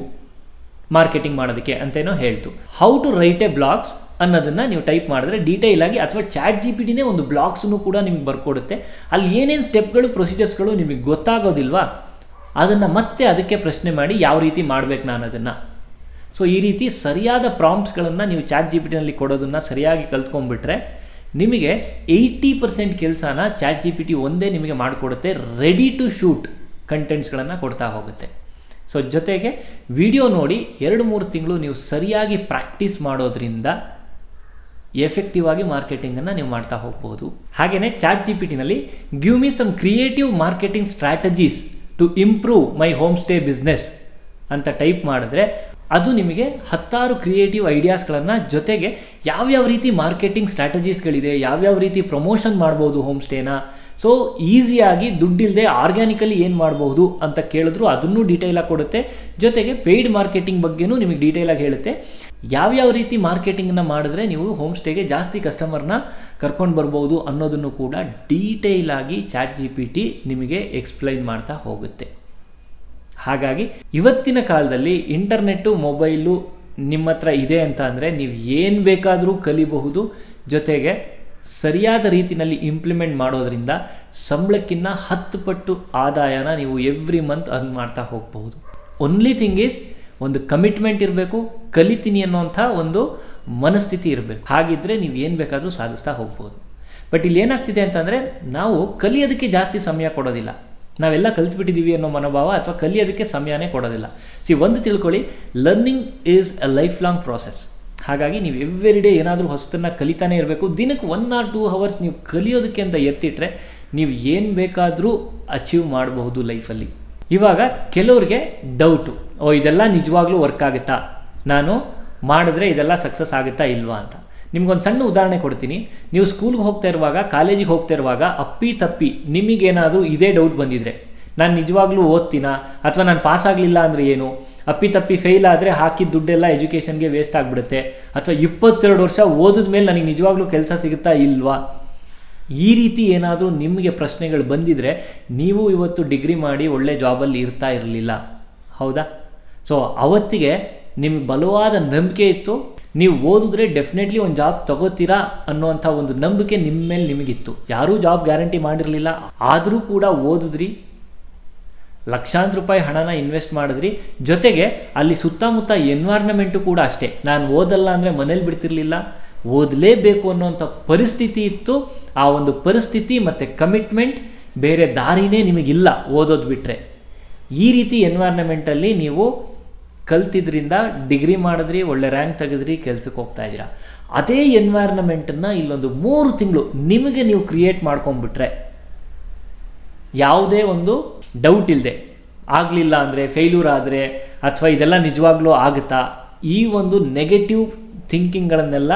S2: ಮಾರ್ಕೆಟಿಂಗ್ ಮಾಡೋದಕ್ಕೆ ಅಂತೇನೋ ಹೇಳ್ತು, how to write a blogs ಅನ್ನೋದನ್ನು ನೀವು ಟೈಪ್ ಮಾಡಿದ್ರೆ ಡೀಟೇಲ್ ಆಗಿ, ಅಥವಾ ಚಾಟ್ GPT ಒಂದು ಬ್ಲಾಗ್ಸನ್ನು ಕೂಡ ನಿಮಗೆ ಬರ್ಕೊಡುತ್ತೆ. ಅಲ್ಲಿ ಏನೇನು ಸ್ಟೆಪ್ಗಳು ಪ್ರೊಸೀಜರ್ಸ್ಗಳು ನಿಮಗೆ ಗೊತ್ತಾಗೋದಿಲ್ವಾ ಅದನ್ನು ಮತ್ತೆ ಅದಕ್ಕೆ ಪ್ರಶ್ನೆ ಮಾಡಿ ಯಾವ ರೀತಿ ಮಾಡಬೇಕು ನಾನು ಅದನ್ನು. ಸೊ ಈ ರೀತಿ ಸರಿಯಾದ ಪ್ರಾಂಪ್ಟ್ಸ್ಗಳನ್ನು ನೀವು ಚಾಟ್ GPT ಕೊಡೋದನ್ನು ಸರಿಯಾಗಿ ಕಲ್ತ್ಕೊಂಡ್ಬಿಟ್ರೆ ನಿಮಗೆ 80% ಕೆಲಸನ ಚಾಟ್ GPT ಒಂದೇ ನಿಮಗೆ ಮಾಡಿಕೊಡುತ್ತೆ, ರೆಡಿ ಟು ಶೂಟ್ ಕಂಟೆಂಟ್ಸ್ಗಳನ್ನು ಕೊಡ್ತಾ ಹೋಗುತ್ತೆ. ಸೊ ಜೊತೆಗೆ ವಿಡಿಯೋ ನೋಡಿ 2-3 ತಿಂಗಳು ನೀವು ಸರಿಯಾಗಿ ಪ್ರಾಕ್ಟೀಸ್ ಮಾಡೋದ್ರಿಂದ ಎಫೆಕ್ಟಿವ್ ಆಗಿ ಮಾರ್ಕೆಟಿಂಗನ್ನು ನೀವು ಮಾಡ್ತಾ ಹೋಗ್ಬೋದು. ಹಾಗೆಯೇ ಚಾಟ್ GPTನಲ್ಲಿ give me some creative marketing strategies to improve my home stay business ಅಂತ ಟೈಪ್ ಮಾಡಿದ್ರೆ ಅದು ನಿಮಗೆ 10 ಕ್ರಿಯೇಟಿವ್ ಐಡಿಯಾಸ್ಗಳನ್ನು, ಜೊತೆಗೆ ಯಾವ್ಯಾವ ರೀತಿ ಮಾರ್ಕೆಟಿಂಗ್ ಸ್ಟ್ರಾಟಜೀಸ್ಗಳಿದೆ, ಯಾವ್ಯಾವ ರೀತಿ ಪ್ರಮೋಷನ್ ಮಾಡ್ಬೋದು ಹೋಮ್ ಸ್ಟೇನ, ಸೊ ಈಸಿಯಾಗಿ ದುಡ್ಡಿಲ್ಲದೆ ಆರ್ಗ್ಯಾನಿಕಲಿ ಏನು ಮಾಡ್ಬೋದು ಅಂತ ಕೇಳಿದ್ರು ಅದನ್ನು ಡೀಟೇಲಾಗಿ ಕೊಡುತ್ತೆ. ಜೊತೆಗೆ ಪೇಯ್ಡ್ ಮಾರ್ಕೆಟಿಂಗ್ ಬಗ್ಗೆನೂ ನಿಮಗೆ ಡೀಟೇಲಾಗಿ ಹೇಳುತ್ತೆ. ಯಾವ್ಯಾವ ರೀತಿ ಮಾರ್ಕೆಟಿಂಗ್ನ ಮಾಡಿದ್ರೆ ನೀವು ಹೋಮ್ ಸ್ಟೇಗೆ ಜಾಸ್ತಿ ಕಸ್ಟಮರ್ನ ಕರ್ಕೊಂಡು ಬರ್ಬೋದು ಅನ್ನೋದನ್ನು ಕೂಡ ಡೀಟೇಲಾಗಿ ಚಾಟ್ GPT ನಿಮಗೆ ಎಕ್ಸ್ಪ್ಲೈನ್ ಮಾಡ್ತಾ ಹೋಗುತ್ತೆ. ಹಾಗಾಗಿ ಇವತ್ತಿನ ಕಾಲದಲ್ಲಿ ಇಂಟರ್ನೆಟ್ಟು ಮೊಬೈಲು ನಿಮ್ಮ ಹತ್ರ ಇದೆ ಅಂತ ಅಂದರೆ ನೀವು ಏನು ಬೇಕಾದರೂ ಕಲಿಬಹುದು. ಜೊತೆಗೆ ಸರಿಯಾದ ರೀತಿಯಲ್ಲಿ ಇಂಪ್ಲಿಮೆಂಟ್ ಮಾಡೋದ್ರಿಂದ ಸಂಬಳಕ್ಕಿಂತ 10 ಪಟ್ಟು ಆದಾಯನ ನೀವು ಎವ್ರಿ ಮಂತ್ ಅರ್ನ್ ಮಾಡ್ತಾ ಹೋಗ್ಬಹುದು. ಓನ್ಲಿ ಥಿಂಗ್ ಈಸ್ ಒಂದು ಕಮಿಟ್ಮೆಂಟ್ ಇರಬೇಕು, ಕಲಿತೀನಿ ಅನ್ನೋಂಥ ಒಂದು ಮನಸ್ಥಿತಿ ಇರಬೇಕು. ಹಾಗಿದ್ದರೆ ನೀವು ಏನು ಬೇಕಾದರೂ ಸಾಧಿಸ್ತಾ ಹೋಗ್ಬೋದು. ಬಟ್ ಇಲ್ಲಿ ಏನಾಗ್ತಿದೆ ಅಂತಂದರೆ ನಾವು ಕಲಿಯೋದಕ್ಕೆ ಜಾಸ್ತಿ ಸಮಯ ಕೊಡೋದಿಲ್ಲ, ನಾವೆಲ್ಲ ಕಲ್ತ್ಬಿಟ್ಟಿದ್ದೀವಿ ಅನ್ನೋ ಮನೋಭಾವ, ಅಥವಾ ಕಲಿಯೋದಕ್ಕೆ ಸಮಯನೇ ಕೊಡೋದಿಲ್ಲ. ಒಂದು ತಿಳ್ಕೊಳ್ಳಿ, learning is A life long process. ಹಾಗಾಗಿ ನೀವು ಎವ್ರಿ ಡೇ ಏನಾದರೂ ಹೊಸತನ್ನು ಕಲಿತಾನೆ ಇರಬೇಕು. ದಿನಕ್ಕೆ 1 or 2 hours ನೀವು ಕಲಿಯೋದಕ್ಕೆ ಅಂತ ಎತ್ತಿಟ್ರೆ ನೀವು ಏನು ಬೇಕಾದರೂ ಅಚೀವ್ ಮಾಡಬಹುದು ಲೈಫಲ್ಲಿ. ಇವಾಗ ಕೆಲವ್ರಿಗೆ ಡೌಟು, ಇದೆಲ್ಲ ನಿಜವಾಗ್ಲೂ ವರ್ಕ್ ಆಗುತ್ತಾ, ನಾನು ಮಾಡಿದ್ರೆ ಇದೆಲ್ಲ ಸಕ್ಸಸ್ ಆಗುತ್ತಾ ಇಲ್ವಾ ಅಂತ. ನಿಮ್ಗೊಂದು ಸಣ್ಣ ಉದಾಹರಣೆ ಕೊಡ್ತೀನಿ. ನೀವು ಸ್ಕೂಲ್ಗೆ ಹೋಗ್ತಾ ಇರುವಾಗ, ಕಾಲೇಜಿಗೆ ಹೋಗ್ತಾ ಇರುವಾಗ ಅಪ್ಪಿ ತಪ್ಪಿ ನಿಮಗೇನಾದರೂ ಇದೇ ಡೌಟ್ ಬಂದಿದ್ರೆ, ನಾನು ನಿಜವಾಗ್ಲೂ ಓದ್ತೀನಾ, ಅಥವಾ ನಾನು ಪಾಸ್ ಆಗಲಿಲ್ಲ ಅಂದರೆ ಏನು, ಅಪ್ಪಿ ತಪ್ಪಿ ಫೇಲ್ ಆದರೆ ಹಾಕಿದ ದುಡ್ಡೆಲ್ಲ ಎಜುಕೇಷನ್ಗೆ ವೇಸ್ಟ್ ಆಗಿಬಿಡುತ್ತೆ, ಅಥವಾ 22 ವರ್ಷ ಓದಿದ ಮೇಲೆ ನನಗೆ ನಿಜವಾಗ್ಲೂ ಕೆಲಸ ಸಿಗುತ್ತಾ ಇಲ್ವಾ, ಈ ರೀತಿ ಏನಾದರೂ ನಿಮಗೆ ಪ್ರಶ್ನೆಗಳು ಬಂದಿದ್ರೆ ನೀವು ಇವತ್ತು ಡಿಗ್ರಿ ಮಾಡಿ ಒಳ್ಳೆ ಜಾಬಲ್ಲಿ ಇರ್ತಾ ಇರಲಿಲ್ಲ, ಹೌದಾ? ಸೊ ಅವತ್ತಿಗೆ ನಿಮಗೆ ಬಲವಾದ ನಂಬಿಕೆ ಇತ್ತು, ನೀವು ಓದಿದ್ರೆ ಡೆಫಿನೆಟ್ಲಿ ಒಂದು ಜಾಬ್ ತಗೋತೀರಾ ಅನ್ನೋವಂಥ ಒಂದು ನಂಬಿಕೆ ನಿಮ್ಮ ಮೇಲೆ ನಿಮಗಿತ್ತು. ಯಾರೂ ಜಾಬ್ ಗ್ಯಾರಂಟಿ ಮಾಡಿರಲಿಲ್ಲ, ಆದರೂ ಕೂಡ ಓದಿದ್ರಿ, ಲಕ್ಷಾಂತರ ರೂಪಾಯಿ ಹಣನ ಇನ್ವೆಸ್ಟ್ ಮಾಡಿದ್ರಿ. ಜೊತೆಗೆ ಅಲ್ಲಿ ಸುತ್ತಮುತ್ತ ಎನ್ವೈರ್ನಮೆಂಟು ಕೂಡ ಅಷ್ಟೇ, ನಾನು ಓದಲ್ಲ ಅಂದರೆ ಮನೇಲಿ ಬಿಡ್ತಿರ್ಲಿಲ್ಲ, ಓದಲೇಬೇಕು ಅನ್ನೋಂಥ ಪರಿಸ್ಥಿತಿ ಇತ್ತು. ಆ ಒಂದು ಪರಿಸ್ಥಿತಿ ಮತ್ತು ಕಮಿಟ್ಮೆಂಟ್, ಬೇರೆ ದಾರಿನೇ ನಿಮಗಿಲ್ಲ ಓದೋದು ಬಿಟ್ಟರೆ. ಈ ರೀತಿ ಎನ್ವೈರ್ನಮೆಂಟಲ್ಲಿ ನೀವು ಕಲ್ತಿದ್ರಿಂದ ಡಿಗ್ರಿ ಮಾಡಿದ್ರಿ, ಒಳ್ಳೆ ರ್ಯಾಂಕ್ ತೆಗೆದ್ರಿ, ಕೆಲಸಕ್ಕೆ ಹೋಗ್ತಾ ಇದ್ದೀರಾ. ಅದೇ ಎನ್ವೈರ್ನಮೆಂಟನ್ನು ಇಲ್ಲೊಂದು 3 ತಿಂಗಳು ನಿಮಗೆ ನೀವು ಕ್ರಿಯೇಟ್ ಮಾಡ್ಕೊಂಡ್ಬಿಟ್ರೆ, ಯಾವುದೇ ಒಂದು ಡೌಟ್ ಇಲ್ಲದೆ, ಆಗಲಿಲ್ಲ ಅಂದರೆ, ಫೇಲ್ಯೂರ್ ಆದರೆ, ಅಥವಾ ಇದೆಲ್ಲ ನಿಜವಾಗ್ಲೂ ಆಗುತ್ತಾ, ಈ ಒಂದು ನೆಗೆಟಿವ್ ಥಿಂಕಿಂಗ್ಗಳನ್ನೆಲ್ಲ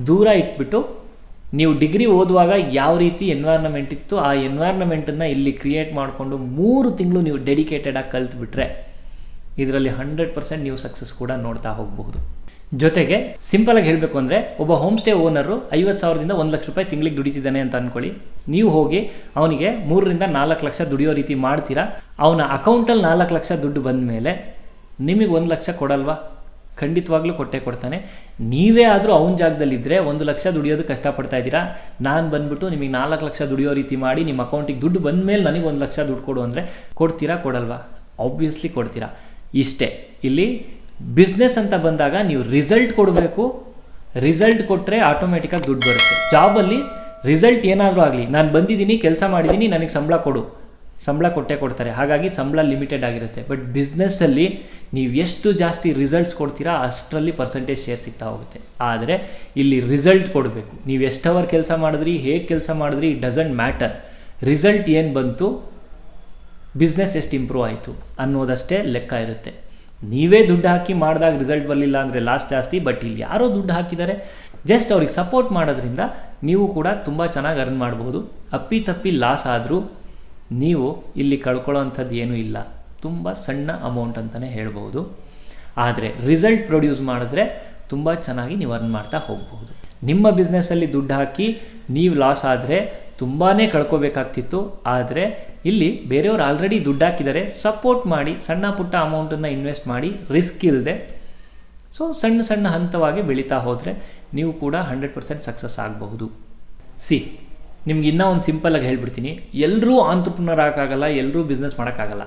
S2: ದೂರ ಇಟ್ಬಿಟ್ಟು ನೀವು ಡಿಗ್ರಿ ಓದುವಾಗ ಯಾವ ರೀತಿ ಎನ್ವೈರ್ನಮೆಂಟ್ ಇತ್ತು ಆ ಎನ್ವೈರ್ನಮೆಂಟನ್ನು ಇಲ್ಲಿ ಕ್ರಿಯೇಟ್ ಮಾಡಿಕೊಂಡು 3 ತಿಂಗಳು ನೀವು ಡೆಡಿಕೇಟೆಡಾಗಿ ಕಲ್ತ್ಬಿಟ್ರೆ ಇದರಲ್ಲಿ 100% ನೀವು ಸಕ್ಸಸ್ ಕೂಡ ನೋಡ್ತಾ ಹೋಗಬಹುದು. ಜೊತೆಗೆ ಸಿಂಪಲಾಗಿ ಹೇಳಬೇಕು ಅಂದರೆ, ಒಬ್ಬ ಹೋಮ್ ಸ್ಟೇ ಓನರು 50,000ದಿಂದ 1 ಲಕ್ಷ ರೂಪಾಯಿ ತಿಂಗಳಿಗೆ ದುಡಿತಿದ್ದಾನೆ ಅಂತ ಅಂದ್ಕೊಳ್ಳಿ. ನೀವು ಹೋಗಿ ಅವನಿಗೆ 3ರಿಂದ 4 ಲಕ್ಷ ದುಡಿಯೋ ರೀತಿ ಮಾಡ್ತೀರಾ. ಅವನ ಅಕೌಂಟಲ್ಲಿ 4 ಲಕ್ಷ ದುಡ್ಡು ಬಂದ ಮೇಲೆ ನಿಮಗೆ 1 ಲಕ್ಷ ಕೊಡಲ್ವಾ? ಖಂಡಿತವಾಗ್ಲೂ ಕೊಡ್ತಾನೆ. ನೀವೇ ಆದರೂ ಅವನ ಜಾಗದಲ್ಲಿದ್ದರೆ 1 ಲಕ್ಷ ದುಡಿಯೋದು ಕಷ್ಟಪಡ್ತಾ ಇದ್ದೀರಾ, ನಾನು ಬಂದುಬಿಟ್ಟು ನಿಮಗೆ 4 ಲಕ್ಷ ದುಡಿಯೋ ರೀತಿ ಮಾಡಿ ನಿಮ್ಮ ಅಕೌಂಟಿಗೆ ದುಡ್ಡು ಬಂದ ಮೇಲೆ ನನಗೆ 1 ಲಕ್ಷ ದುಡ್ಡು ಕೊಡು ಅಂದರೆ ಕೊಡ್ತೀರಾ, ಕೊಡಲ್ವಾ? ಆಬ್ವಿಯಸ್ಲಿ ಕೊಡ್ತೀರಾ. ಇಷ್ಟೇ. ಇಲ್ಲಿ ಬಿಸ್ನೆಸ್ ಅಂತ ಬಂದಾಗ ನೀವು ರಿಸಲ್ಟ್ ಕೊಡಬೇಕು. ರಿಸಲ್ಟ್ ಕೊಟ್ಟರೆ ಆಟೋಮೆಟಿಕ್ಕಾಗಿ ದುಡ್ಡು ಬರುತ್ತೆ. ಜಾಬಲ್ಲಿ ರಿಸಲ್ಟ್ ಏನಾದರೂ ಆಗಲಿ, ನಾನು ಬಂದಿದ್ದೀನಿ, ಕೆಲಸ ಮಾಡಿದ್ದೀನಿ, ನನಗೆ ಸಂಬಳ ಕೊಡು, ಸಂಬಳ ಕೊಡ್ತಾರೆ. ಹಾಗಾಗಿ ಸಂಬಳ ಲಿಮಿಟೆಡ್ ಆಗಿರುತ್ತೆ. ಬಟ್ ಬಿಸ್ನೆಸ್ಸಲ್ಲಿ ನೀವು ಎಷ್ಟು ಜಾಸ್ತಿ ರಿಸಲ್ಟ್ಸ್ ಕೊಡ್ತೀರಾ ಅಷ್ಟರಲ್ಲಿ ಪರ್ಸೆಂಟೇಜ್ ಶೇರ್ ಸಿಗ್ತಾ ಹೋಗುತ್ತೆ. ಆದರೆ ಇಲ್ಲಿ ರಿಸಲ್ಟ್ ಕೊಡಬೇಕು. ನೀವು ಎಷ್ಟು ಅವರ್ ಕೆಲಸ ಮಾಡಿದ್ರಿ, ಹೇಗೆ ಕೆಲಸ ಮಾಡಿದ್ರಿ, ಇಟ್ ಡಸಂಟ್ ಮ್ಯಾಟರ್. ರಿಸಲ್ಟ್ ಏನು ಬಂತು, ಬಿಸ್ನೆಸ್ ಎಷ್ಟು ಇಂಪ್ರೂವ್ ಆಯಿತು ಅನ್ನೋದಷ್ಟೇ ಲೆಕ್ಕ ಇರುತ್ತೆ. ನೀವೇ ದುಡ್ಡು ಹಾಕಿ ಮಾಡಿದಾಗ ರಿಸಲ್ಟ್ ಬರಲಿಲ್ಲ ಅಂದರೆ ಲಾಸ್ ಜಾಸ್ತಿ. ಬಟ್ ಇಲ್ಲಿ ಯಾರೋ ದುಡ್ಡು ಹಾಕಿದ್ದಾರೆ, ಜಸ್ಟ್ ಅವ್ರಿಗೆ ಸಪೋರ್ಟ್ ಮಾಡೋದ್ರಿಂದ ನೀವು ಕೂಡ ತುಂಬ ಚೆನ್ನಾಗಿ ಅರ್ನ್ ಮಾಡ್ಬೋದು. ಅಪ್ಪಿ ತಪ್ಪಿ ಲಾಸ್ ಆದರೂ ನೀವು ಇಲ್ಲಿ ಕಳ್ಕೊಳ್ಳೋ ಅಂಥದ್ದು ಏನೂ ಇಲ್ಲ, ತುಂಬ ಸಣ್ಣ ಅಮೌಂಟ್ ಅಂತಲೇ ಹೇಳ್ಬೋದು. ಆದರೆ ರಿಸಲ್ಟ್ ಪ್ರೊಡ್ಯೂಸ್ ಮಾಡಿದ್ರೆ ತುಂಬ ಚೆನ್ನಾಗಿ ನೀವು ಅರ್ನ್ ಮಾಡ್ತಾ ಹೋಗ್ಬೋದು. ನಿಮ್ಮ ಬಿಸ್ನೆಸ್ಸಲ್ಲಿ ದುಡ್ಡು ಹಾಕಿ ನೀವು ಲಾಸ್ ಆದರೆ ತುಂಬಾ ಕಳ್ಕೊಬೇಕಾಗ್ತಿತ್ತು. ಆದರೆ ಇಲ್ಲಿ ಬೇರೆಯವರು ಆಲ್ರೆಡಿ ದುಡ್ಡು ಹಾಕಿದ್ದಾರೆ, ಸಪೋರ್ಟ್ ಮಾಡಿ ಸಣ್ಣ ಪುಟ್ಟ ಅಮೌಂಟನ್ನು ಇನ್ವೆಸ್ಟ್ ಮಾಡಿ ರಿಸ್ಕ್ ಇಲ್ಲದೆ ಸೊ ಸಣ್ಣ ಸಣ್ಣ ಹಂತವಾಗಿ ಬೆಳೀತಾ ಹೋದರೆ ನೀವು ಕೂಡ 100% ಸಕ್ಸಸ್ ಆಗಬಹುದು. ನಿಮ್ಗೆ ಇನ್ನೂ ಒಂದು ಸಿಂಪಲಾಗಿ ಹೇಳ್ಬಿಡ್ತೀನಿ, ಎಲ್ಲರೂ ಆಂಟ್ರಪ್ರನರ್ ಆಗೋಕ್ಕಾಗಲ್ಲ, ಎಲ್ಲರೂ ಬಿಸ್ನೆಸ್ ಮಾಡೋಕ್ಕಾಗಲ್ಲ.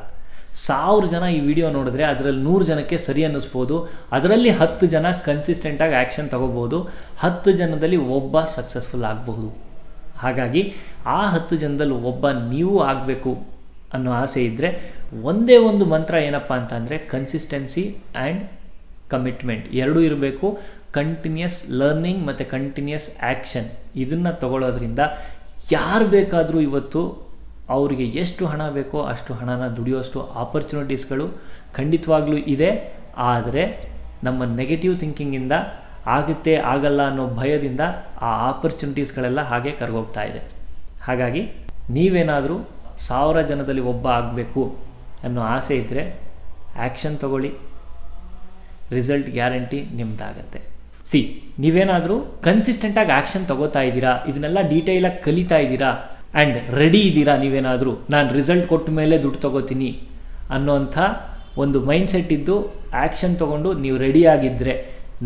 S2: 1000 ಜನ ಈ ವಿಡಿಯೋ ನೋಡಿದ್ರೆ ಅದರಲ್ಲಿ 100 ಜನಕ್ಕೆ ಸರಿ ಅನ್ನಿಸ್ಬೋದು, ಅದರಲ್ಲಿ 10 ಜನ ಕನ್ಸಿಸ್ಟೆಂಟಾಗಿ ಆ್ಯಕ್ಷನ್ ತೊಗೋಬೋದು, 10 ಜನದಲ್ಲಿ ಒಬ್ಬ ಸಕ್ಸಸ್ಫುಲ್ ಆಗಬಹುದು. ಹಾಗಾಗಿ ಆ 10 ಜನದಲ್ಲಿ ಒಬ್ಬ ನೀವು ಆಗಬೇಕು ಅನ್ನೋ ಆಸೆ ಇದ್ದರೆ ಒಂದೇ ಒಂದು ಮಂತ್ರ ಏನಪ್ಪ ಅಂತಂದರೆ ಕನ್ಸಿಸ್ಟೆನ್ಸಿ ಆ್ಯಂಡ್ ಕಮಿಟ್ಮೆಂಟ್ ಎರಡೂ ಇರಬೇಕು. ಕಂಟಿನ್ಯೂಸ್ ಲರ್ನಿಂಗ್ ಮತ್ತು ಕಂಟಿನ್ಯೂಸ್ ಆ್ಯಕ್ಷನ್ ಇದನ್ನು ತಗೊಳ್ಳೋದ್ರಿಂದ ಯಾರು ಬೇಕಾದರೂ ಇವತ್ತು ಅವರಿಗೆ ಎಷ್ಟು ಹಣ ಬೇಕೋ ಅಷ್ಟು ಹಣನ ದುಡಿಯೋಷ್ಟು ಆಪರ್ಚುನಿಟೀಸ್ಗಳು ಖಂಡಿತವಾಗ್ಲೂ ಇದೆ. ಆದರೆ ನಮ್ಮ ನೆಗೆಟಿವ್ ಥಿಂಕಿಂಗಿಂದ ಆಗುತ್ತೆ ಆಗಲ್ಲ ಅನ್ನೋ ಭಯದಿಂದ ಆ ಆಪರ್ಚುನಿಟೀಸ್ಗಳೆಲ್ಲ ಹಾಗೆ ಕರ್ಗೋಗ್ತಾ ಇದೆ. ಹಾಗಾಗಿ ನೀವೇನಾದರೂ 1000 ಜನದಲ್ಲಿ ಒಬ್ಬ ಆಗಬೇಕು ಅನ್ನೋ ಆಸೆ ಇದ್ದರೆ ಆ್ಯಕ್ಷನ್ ತಗೊಳ್ಳಿ, ರಿಸಲ್ಟ್ ಗ್ಯಾರಂಟಿ ನಿಮ್ಮದಾಗತ್ತೆ. ನೀವೇನಾದರೂ ಕನ್ಸಿಸ್ಟೆಂಟಾಗಿ ಆ್ಯಕ್ಷನ್ ತಗೋತಾ ಇದ್ದೀರಾ, ಇದನ್ನೆಲ್ಲ ಡೀಟೇಲಾಗಿ ಕಲಿತಾ ಇದ್ದೀರಾ ಆ್ಯಂಡ್ ರೆಡಿ ಇದ್ದೀರಾ, ನೀವೇನಾದರೂ ನಾನು ರಿಸಲ್ಟ್ ಕೊಟ್ಟ ಮೇಲೆ ದುಡ್ಡು ತೊಗೋತೀನಿ ಅನ್ನೋಂಥ ಒಂದು ಮೈಂಡ್ಸೆಟ್ ಇದ್ದು ಆ್ಯಕ್ಷನ್ ತೊಗೊಂಡು ನೀವು ರೆಡಿಯಾಗಿದ್ದರೆ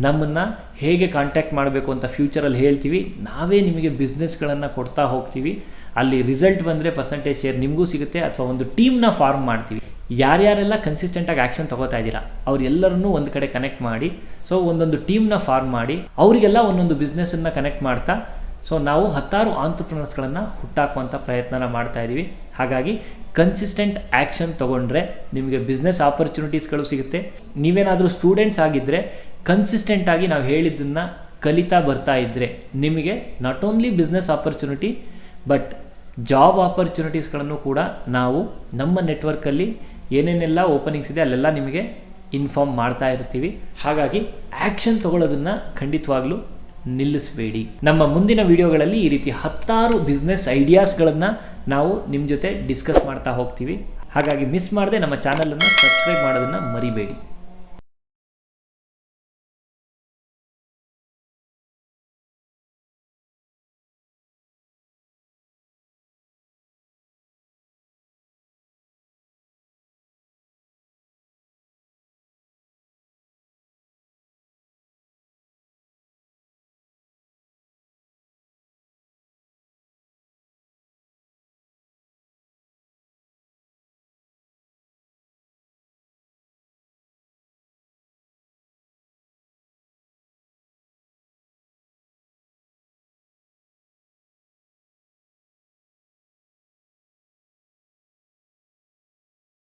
S2: ನಮ್ಮನ್ನು ಹೇಗೆ ಕಾಂಟ್ಯಾಕ್ಟ್ ಮಾಡಬೇಕು ಅಂತ ಫ್ಯೂಚರಲ್ಲಿ ಹೇಳ್ತೀವಿ. ನಾವೇ ನಿಮಗೆ ಬಿಸ್ನೆಸ್ಗಳನ್ನು ಕೊಡ್ತಾ ಹೋಗ್ತೀವಿ. ಅಲ್ಲಿ ರಿಸಲ್ಟ್ ಬಂದರೆ ಪರ್ಸೆಂಟೇಜ್ ಶೇರ್ ನಿಮಗೂ ಸಿಗುತ್ತೆ, ಅಥವಾ ಒಂದು ಟೀಮ್ನ ಫಾರ್ಮ್ ಮಾಡ್ತೀವಿ. ಯಾರ್ಯಾರೆಲ್ಲ ಕನ್ಸಿಸ್ಟೆಂಟಾಗಿ ಆ್ಯಕ್ಷನ್ ತೊಗೋತಾ ಇದ್ದೀರಾ ಅವರೆಲ್ಲರನ್ನೂ ಒಂದು ಕಡೆ ಕನೆಕ್ಟ್ ಮಾಡಿ, ಸೊ ಒಂದೊಂದು ಟೀಮ್ನ ಫಾರ್ಮ್ ಮಾಡಿ ಅವರಿಗೆಲ್ಲ ಒಂದೊಂದು ಬಿಸ್ನೆಸ್ಸನ್ನು ಕನೆಕ್ಟ್ ಮಾಡ್ತಾ ಸೊ ನಾವು 10 ಆಂಟ್ರಪ್ರನರ್ಸ್ಗಳನ್ನು ಹುಟ್ಟಾಕುವಂಥ ಪ್ರಯತ್ನನ ಮಾಡ್ತಾ ಇದ್ದೀವಿ. ಹಾಗಾಗಿ ಕನ್ಸಿಸ್ಟೆಂಟ್ ಆ್ಯಕ್ಷನ್ ತೊಗೊಂಡ್ರೆ ನಿಮಗೆ ಬಿಸ್ನೆಸ್ ಆಪರ್ಚುನಿಟೀಸ್ಗಳು ಸಿಗುತ್ತೆ. ನೀವೇನಾದರೂ ಸ್ಟೂಡೆಂಟ್ಸ್ ಆಗಿದ್ದರೆ ಕನ್ಸಿಸ್ಟೆಂಟಾಗಿ ನಾವು ಹೇಳಿದ್ದನ್ನು ಕಲಿತಾ ಬರ್ತಾ ಇದ್ದರೆ ನಿಮಗೆ not only business opportunity but job ಆಪರ್ಚುನಿಟೀಸ್ಗಳನ್ನು ಕೂಡ ನಾವು ನಮ್ಮ ನೆಟ್ವರ್ಕಲ್ಲಿ ಏನೇನೆಲ್ಲ ಓಪನಿಂಗ್ಸ್ ಇದೆ ಅಲ್ಲೆಲ್ಲ ನಿಮಗೆ ಇನ್ಫಾರ್ಮ್ ಮಾಡ್ತಾ ಇರ್ತೀವಿ. ಹಾಗಾಗಿ ಆ್ಯಕ್ಷನ್ ತೊಗೊಳ್ಳೋದನ್ನು ಖಂಡಿತವಾಗ್ಲೂ ನಿಲ್ಲಿಸಬೇಡಿ. ನಮ್ಮ ಮುಂದಿನ ವಿಡಿಯೋಗಳಲ್ಲಿ ಈ ರೀತಿ 10 ಬಿಸ್ನೆಸ್ ಐಡಿಯಾಸ್ಗಳನ್ನು ನಾವು ನಿಮ್ಮ ಜೊತೆ ಡಿಸ್ಕಸ್ ಮಾಡ್ತಾ ಹೋಗ್ತೀವಿ. ಹಾಗಾಗಿ ಮಿಸ್ ಮಾಡದೆ ನಮ್ಮ ಚಾನಲನ್ನು ಸಬ್ಸ್ಕ್ರೈಬ್ ಮಾಡೋದನ್ನು ಮರಿಬೇಡಿ.